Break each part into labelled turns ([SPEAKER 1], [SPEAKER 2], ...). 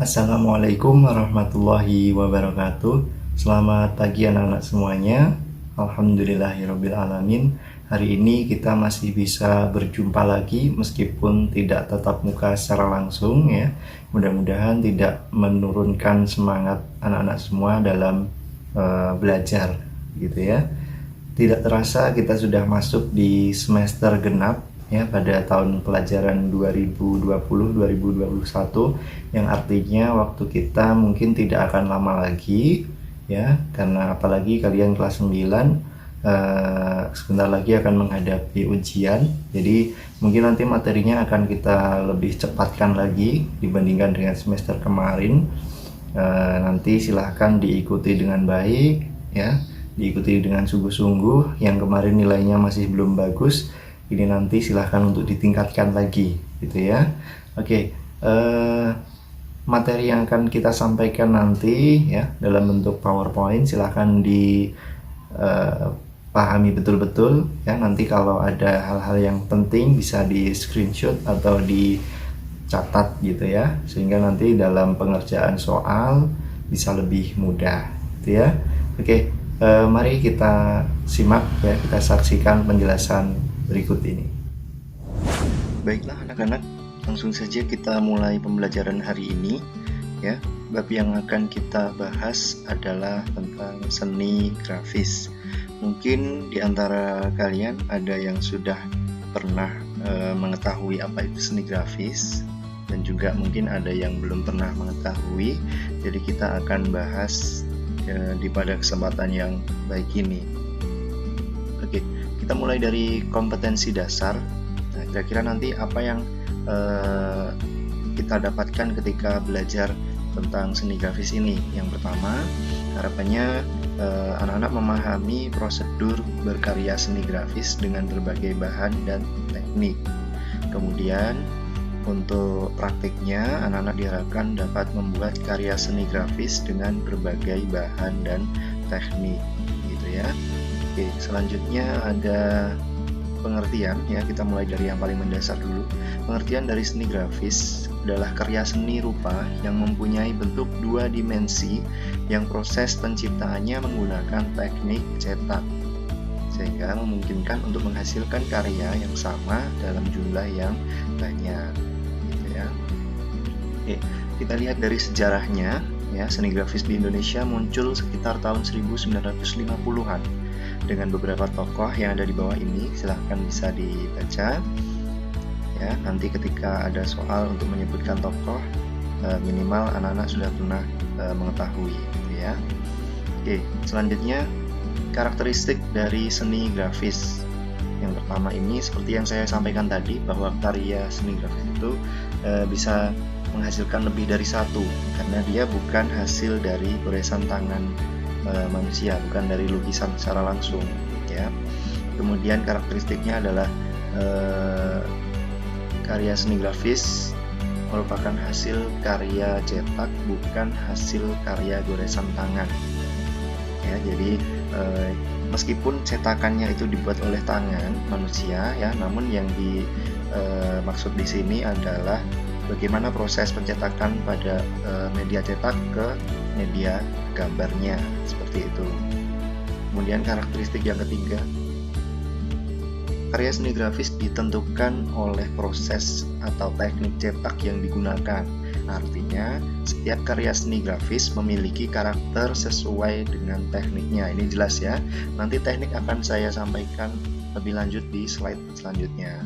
[SPEAKER 1] Assalamualaikum warahmatullahi wabarakatuh. Selamat pagi anak-anak semuanya. Alhamdulillahirrabbilalamin. Hari ini kita masih bisa berjumpa lagi meskipun tidak tatap muka secara langsung ya. Mudah-mudahan tidak menurunkan semangat anak-anak semua dalam belajar gitu ya. Tidak terasa kita sudah masuk di semester genap ya pada tahun pelajaran 2020-2021 yang artinya waktu kita mungkin tidak akan lama lagi ya, karena apalagi kalian kelas 9 sebentar lagi akan menghadapi ujian. Jadi mungkin nanti materinya akan kita lebih cepatkan lagi dibandingkan dengan semester kemarin. Nanti silahkan diikuti dengan baik ya, diikuti dengan sungguh-sungguh. Yang kemarin nilainya masih belum bagus, ini nanti silahkan untuk ditingkatkan lagi gitu ya. Oke, materi yang akan kita sampaikan nanti ya dalam bentuk PowerPoint silahkan dipahami betul-betul ya. Nanti kalau ada hal-hal yang penting bisa di screenshot atau dicatat gitu ya, sehingga nanti dalam pengerjaan soal bisa lebih mudah gitu ya. Oke, mari kita simak ya, kita saksikan penjelasan berikut ini. Baiklah anak-anak, langsung saja kita mulai pembelajaran hari ini ya. Bab yang akan kita bahas adalah tentang seni grafis. Mungkin di antara kalian ada yang sudah pernah mengetahui apa itu seni grafis, dan juga mungkin ada yang belum pernah mengetahui. Jadi kita akan bahas pada kesempatan yang baik ini. Oke, kita mulai dari kompetensi dasar. Nah, kira-kira nanti apa yang kita dapatkan ketika belajar tentang seni grafis ini? Yang pertama, harapannya anak-anak memahami prosedur berkarya seni grafis dengan berbagai bahan dan teknik. Kemudian untuk praktiknya, anak-anak diharapkan dapat membuat karya seni grafis dengan berbagai bahan dan teknik gitu ya. Oke, selanjutnya ada pengertian ya. Kita mulai dari yang paling mendasar dulu. Pengertian dari seni grafis adalah karya seni rupa yang mempunyai bentuk dua dimensi yang proses penciptaannya menggunakan teknik cetak, sehingga memungkinkan untuk menghasilkan karya yang sama dalam jumlah yang banyak gitu ya. Oke, kita lihat dari sejarahnya ya. Seni grafis di Indonesia muncul sekitar tahun 1950-an dengan beberapa tokoh yang ada di bawah ini. Silahkan bisa dibaca ya. Nanti ketika ada soal untuk menyebutkan tokoh, minimal anak-anak sudah pernah mengetahui gitu ya. Oke, selanjutnya karakteristik dari seni grafis. Yang pertama ini seperti yang saya sampaikan tadi, bahwa karya seni grafis itu bisa menghasilkan lebih dari satu, karena dia bukan hasil dari goresan tangan manusia, bukan dari lukisan secara langsung ya. Kemudian karakteristiknya adalah karya seni grafis merupakan hasil karya cetak, bukan hasil karya goresan tangan ya. Jadi meskipun cetakannya itu dibuat oleh tangan manusia ya, namun yang dimaksud di sini adalah bagaimana proses pencetakan pada media cetak ke media gambarnya, seperti itu. Kemudian karakteristik yang ketiga, karya seni grafis ditentukan oleh proses atau teknik cetak yang digunakan. Artinya, setiap karya seni grafis memiliki karakter sesuai dengan tekniknya. Ini jelas ya. Nanti teknik akan saya sampaikan lebih lanjut di slide selanjutnya.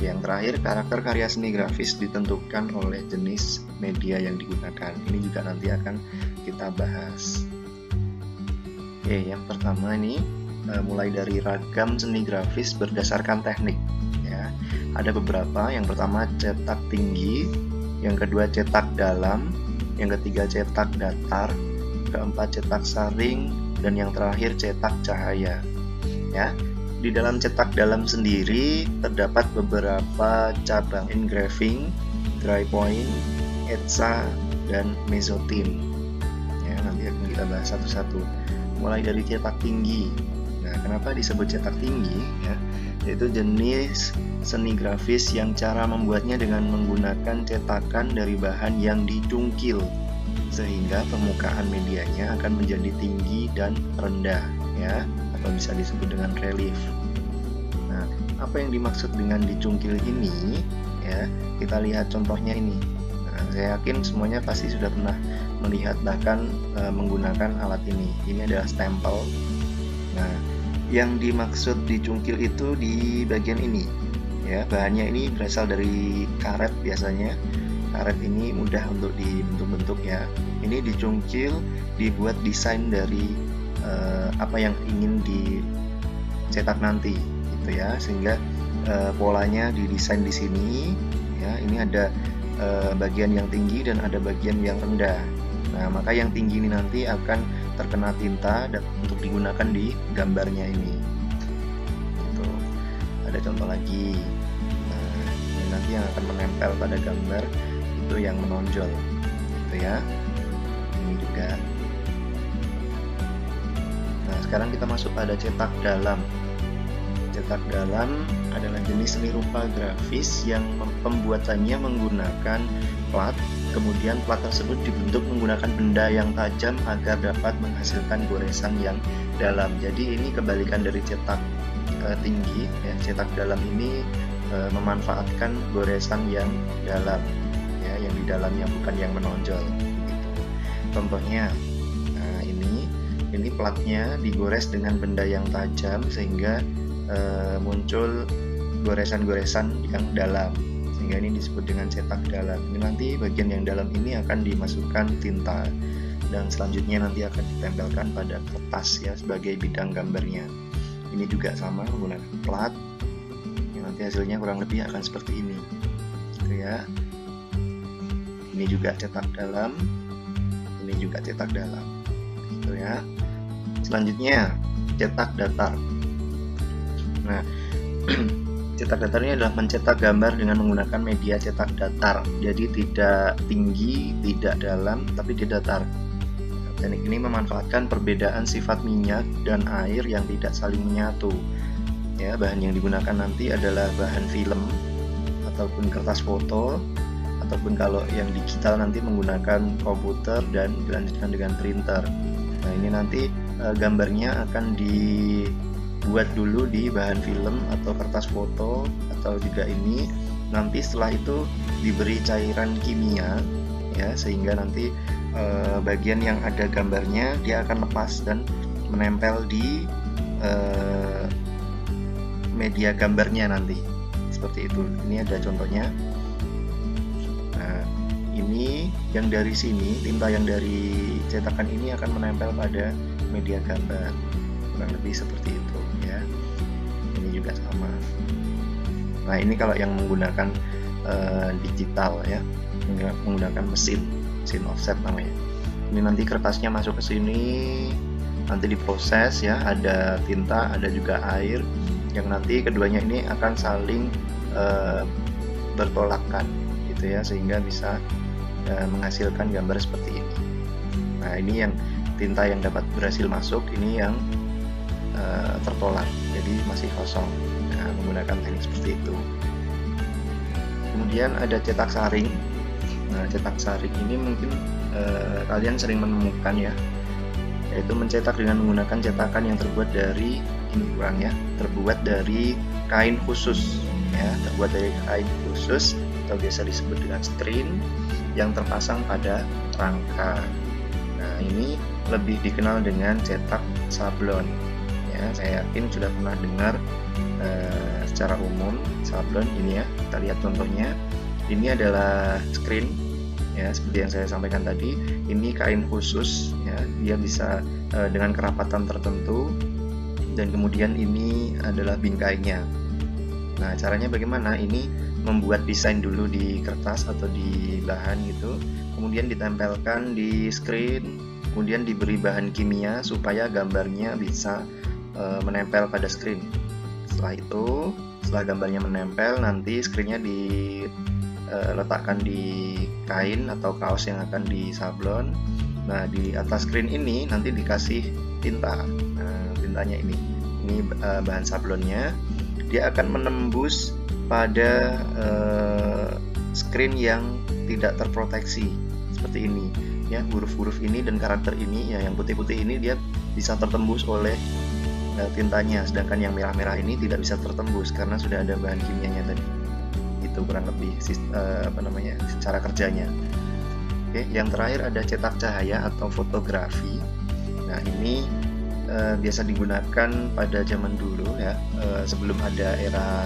[SPEAKER 1] Yang terakhir, karakter karya seni grafis ditentukan oleh jenis media yang digunakan. Ini juga nanti akan kita bahas. Oke, yang pertama ini mulai dari ragam seni grafis berdasarkan teknik ya. Ada beberapa. Yang pertama cetak tinggi, yang kedua cetak dalam, yang ketiga cetak datar, keempat cetak saring, dan yang terakhir cetak cahaya ya. Di dalam cetak dalam sendiri terdapat beberapa cabang: engraving, dry point, etsa, dan mezzotint ya. Nanti akan kita bahas satu-satu. Mulai dari cetak tinggi. Nah, kenapa disebut cetak tinggi ya? yaitu jenis seni grafis yang cara membuatnya dengan menggunakan cetakan dari bahan yang dicungkil, sehingga permukaan medianya akan menjadi tinggi dan rendah, ya, atau bisa disebut dengan relief. Nah, apa yang dimaksud dengan dicungkil ini? Ya, kita lihat contohnya ini. Nah, saya yakin semuanya pasti sudah pernah melihat bahkan menggunakan alat ini. Ini adalah stempel. Nah, yang dimaksud dicungkil itu di bagian ini, ya. Bahannya ini berasal dari karet biasanya. Karet ini mudah untuk dibentuk-bentuk, ya. Ini dicungkil, dibuat desain dari apa yang ingin dicetak nanti, gitu ya. Sehingga polanya didesain di sini, ya. Ini ada bagian yang tinggi dan ada bagian yang rendah. Nah, maka yang tinggi ini nanti akan terkena tinta dan untuk digunakan di gambarnya ini. Gitu. Ada contoh lagi. Nah, ini nanti yang akan menempel pada gambar itu yang menonjol, gitu ya. Ini juga. Nah, sekarang kita masuk pada cetak dalam. Cetak dalam adalah jenis seni rupa grafis yang pembuatannya menggunakan plat. Kemudian plat tersebut dibentuk menggunakan benda yang tajam agar dapat menghasilkan goresan yang dalam. Jadi ini kebalikan dari cetak tinggi, ya. Cetak dalam ini memanfaatkan goresan yang dalam, ya, yang di dalamnya bukan yang menonjol. Gitu. Contohnya, nah ini platnya digores dengan benda yang tajam sehingga muncul goresan-goresan yang dalam. Sehingga ini disebut dengan cetak dalam. Ini nanti bagian yang dalam ini akan dimasukkan tinta dan selanjutnya nanti akan ditempelkan pada kertas, ya, sebagai bidang gambarnya. Ini juga sama menggunakan plat. Yang nanti hasilnya kurang lebih akan seperti ini, gitu ya. Ini juga cetak dalam. Ini juga cetak dalam, gitu ya. Selanjutnya cetak datar. Nah, cetak datar ini adalah mencetak gambar dengan menggunakan media cetak datar. Jadi tidak tinggi, tidak dalam, tapi di datar. Teknik ini memanfaatkan perbedaan sifat minyak dan air yang tidak saling menyatu. Ya, bahan yang digunakan nanti adalah bahan film ataupun kertas foto, ataupun kalau yang digital nanti menggunakan komputer dan dilanjutkan dengan printer. Nah, ini nanti gambarnya akan dibuat dulu di bahan film atau kertas foto atau juga ini. Nanti setelah itu diberi cairan kimia, ya, sehingga nanti bagian yang ada gambarnya dia akan lepas dan menempel di media gambarnya nanti, seperti itu. Ini ada contohnya. Nah, ini yang dari sini, tinta yang dari cetakan ini akan menempel pada media gambar, kurang lebih seperti itu, ya. Ini juga sama. Nah, ini kalau yang menggunakan digital, ya, menggunakan mesin offset namanya. Ini nanti kertasnya masuk ke sini, nanti diproses, ya, ada tinta, ada juga air, yang nanti keduanya ini akan saling bertolakan, gitu ya, sehingga bisa menghasilkan gambar seperti ini. Nah, ini yang tinta yang dapat berhasil masuk, ini yang tertolak, jadi masih kosong. Nah, menggunakan teknik seperti itu. Kemudian ada cetak saring. Nah, cetak saring ini mungkin kalian sering menemukan, ya, yaitu mencetak dengan menggunakan cetakan yang terbuat dari terbuat dari kain khusus, ya, terbuat dari kain khusus atau biasa disebut dengan string yang terpasang pada rangka. Nah, ini lebih dikenal dengan cetak sablon, ya. Saya yakin sudah pernah dengar secara umum sablon ini, ya. Kita lihat contohnya. Ini adalah screen, ya, seperti yang saya sampaikan tadi. Ini kain khusus, ya, dia bisa dengan kerapatan tertentu, dan kemudian ini adalah bingkainya. Nah, caranya bagaimana? Ini membuat desain dulu di kertas atau di bahan gitu, kemudian ditempelkan di screen, kemudian diberi bahan kimia supaya gambarnya bisa menempel pada screen. Setelah itu, setelah gambarnya menempel, nanti screennya diletakkan di kain atau kaos yang akan disablon. Nah, di atas screen ini nanti dikasih tinta. Nah, tintanya ini bahan sablonnya. dia akan menembus pada screen yang tidak terproteksi seperti ini ya. Huruf-huruf ini dan karakter ini ya, yang putih-putih ini dia bisa tertembus oleh tintanya, sedangkan yang merah-merah ini tidak bisa tertembus karena sudah ada bahan kimianya tadi. Itu kurang lebih cara kerjanya. Oke, yang terakhir ada cetak cahaya atau fotografi. Nah, ini biasa digunakan pada zaman dulu ya, sebelum ada era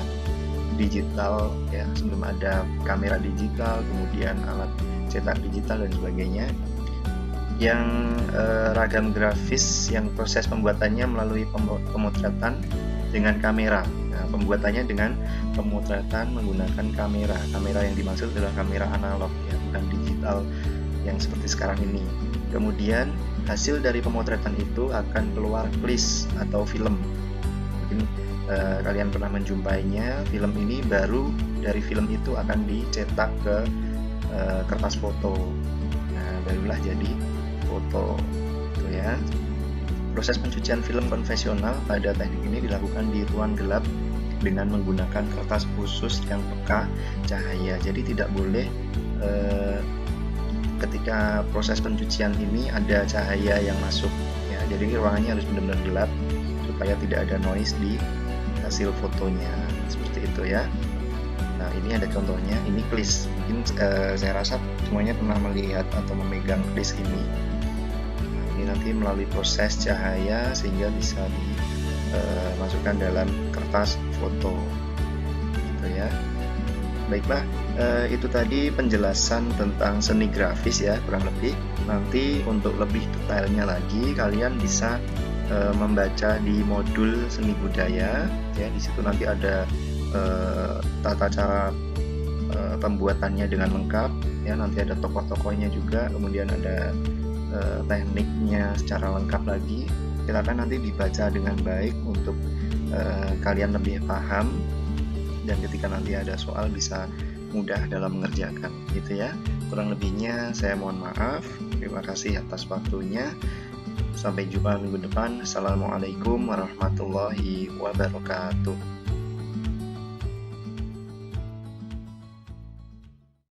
[SPEAKER 1] digital ya, sebelum ada kamera digital, kemudian alat cetak digital dan sebagainya. Yang ragam grafis yang proses pembuatannya melalui pemotretan dengan kamera. Nah, pembuatannya dengan pemotretan menggunakan kamera. Kamera yang dimaksud adalah kamera analog ya, bukan digital yang seperti sekarang ini. Kemudian hasil dari pemotretan itu akan keluar klis atau film. Mungkin kalian pernah menjumpainya. Film ini baru dari film itu akan dicetak ke kertas foto. Nah, barulah jadi foto itu ya. Proses pencucian film konvensional pada teknik ini dilakukan di ruang gelap dengan menggunakan kertas khusus yang peka cahaya. Jadi tidak boleh ketika proses pencucian ini ada cahaya yang masuk ya. Jadi ruangannya harus benar-benar gelap supaya tidak ada noise di hasil fotonya, seperti itu ya. Nah, ini ada contohnya, ini klis. Mungkin saya rasa semuanya pernah melihat atau memegang klis ini. Nah, ini nanti melalui proses cahaya sehingga bisa dimasukkan dalam kertas foto gitu ya. Baiklah, itu tadi penjelasan tentang seni grafis ya, kurang lebih. Nanti untuk lebih detailnya lagi kalian bisa membaca di modul seni budaya ya. Di situ nanti ada tata cara pembuatannya dengan lengkap ya. Nanti ada tokoh-tokohnya juga, kemudian ada tekniknya secara lengkap lagi. Silakan nanti dibaca dengan baik untuk kalian lebih paham, dan ketika nanti ada soal bisa mudah dalam mengerjakan gitu ya. Kurang lebihnya saya mohon maaf. Terima kasih atas waktunya. Sampai jumpa minggu depan. Assalamualaikum warahmatullahi wabarakatuh.